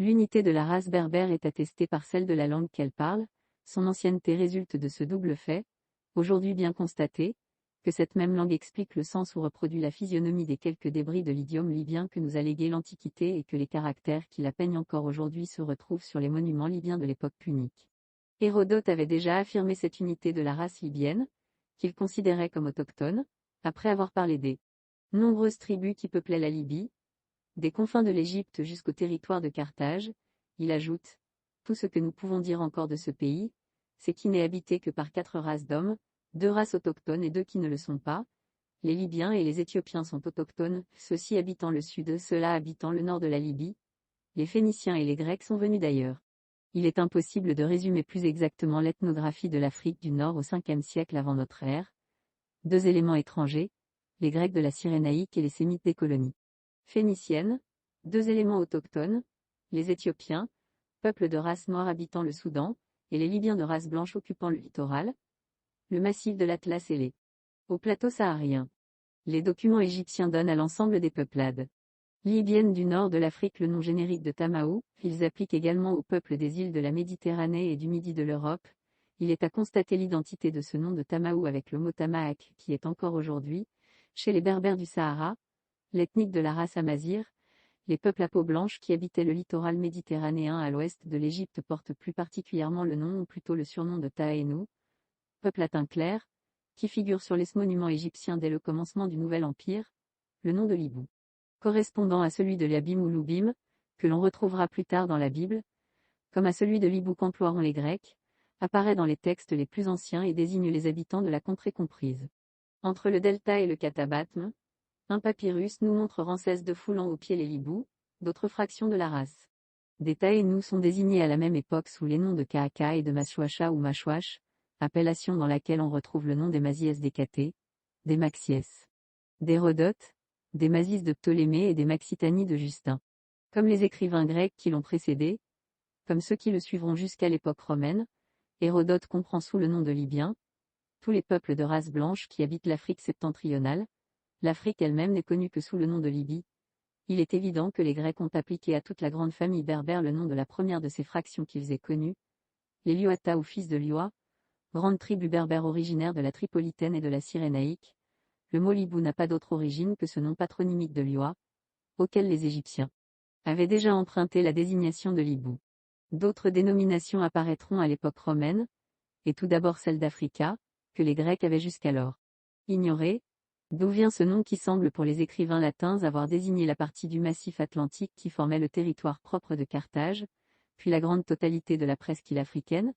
L'unité de la race berbère est attestée par celle de la langue qu'elle parle, son ancienneté résulte de ce double fait, aujourd'hui bien constaté, que cette même langue explique le sens ou reproduit la physionomie des quelques débris de l'idiome libyen que nous a légué l'Antiquité et que les caractères qui la peignent encore aujourd'hui se retrouvent sur les monuments libyens de l'époque punique. Hérodote avait déjà affirmé cette unité de la race libyenne, qu'il considérait comme autochtone, après avoir parlé des nombreuses tribus qui peuplaient la Libye, des confins de l'Égypte jusqu'au territoire de Carthage. Il ajoute: tout ce que nous pouvons dire encore de ce pays, c'est qu'il n'est habité que par 4 races d'hommes, 2 races autochtones et 2 qui ne le sont pas. Les Libyens et les Éthiopiens sont autochtones, ceux-ci habitant le sud, ceux-là habitant le nord de la Libye. Les Phéniciens et les Grecs sont venus d'ailleurs. Il est impossible de résumer plus exactement l'ethnographie de l'Afrique du Nord au 5e siècle avant notre ère. 2 éléments étrangers, les Grecs de la Cyrénaïque et les Sémites des colonies phéniciennes, 2 éléments autochtones, les Éthiopiens, peuple de race noire habitant le Soudan, et les Libyens de race blanche occupant le littoral, le massif de l'Atlas et les hauts plateaux sahariens. Les documents égyptiens donnent à l'ensemble des peuplades libyennes du nord de l'Afrique le nom générique de Tamaou. Ils appliquent également aux peuples des îles de la Méditerranée et du Midi de l'Europe. Il est à constater l'identité de ce nom de Tamaou avec le mot Tamaak qui est encore aujourd'hui, chez les Berbères du Sahara, l'ethnique de la race amazigh. Les peuples à peau blanche qui habitaient le littoral méditerranéen à l'ouest de l'Égypte portent plus particulièrement le nom ou plutôt le surnom de Taïnou, peuple à teint clair, qui figure sur les monuments égyptiens dès le commencement du Nouvel Empire, le nom de Libou, correspondant à celui de Liabim ou Loubim, que l'on retrouvera plus tard dans la Bible, comme à celui de Libou qu'emploieront les Grecs, apparaît dans les textes les plus anciens et désigne les habitants de la contrée comprise entre le delta et le Catabatme. Un papyrus nous montre Ramsès de foulant au pied les Libous, d'autres fractions de la race des Taïnous sont désignés à la même époque sous les noms de Kaaka et de Mashwasha ou Mashwash, appellation dans laquelle on retrouve le nom des Maziès d'Hécaté, des Maxiès d'Hérodote, des Mazis de Ptolémée et des Maxitani de Justin. Comme les écrivains grecs qui l'ont précédé, comme ceux qui le suivront jusqu'à l'époque romaine, Hérodote comprend sous le nom de Libyens tous les peuples de race blanche qui habitent l'Afrique septentrionale. L'Afrique elle-même n'est connue que sous le nom de Libye. Il est évident que les Grecs ont appliqué à toute la grande famille berbère le nom de la première de ces fractions qu'ils aient connues, les Liouata ou fils de Lioua, grande tribu berbère originaire de la Tripolitaine et de la Cyrénaïque. Le mot Libou n'a pas d'autre origine que ce nom patronymique de Lioua, auquel les Égyptiens avaient déjà emprunté la désignation de Libou. D'autres dénominations apparaîtront à l'époque romaine, et tout d'abord celle d'Africa, que les Grecs avaient jusqu'alors ignorée. D'où vient ce nom qui semble pour les écrivains latins avoir désigné la partie du massif atlantique qui formait le territoire propre de Carthage, puis la grande totalité de la presqu'île africaine?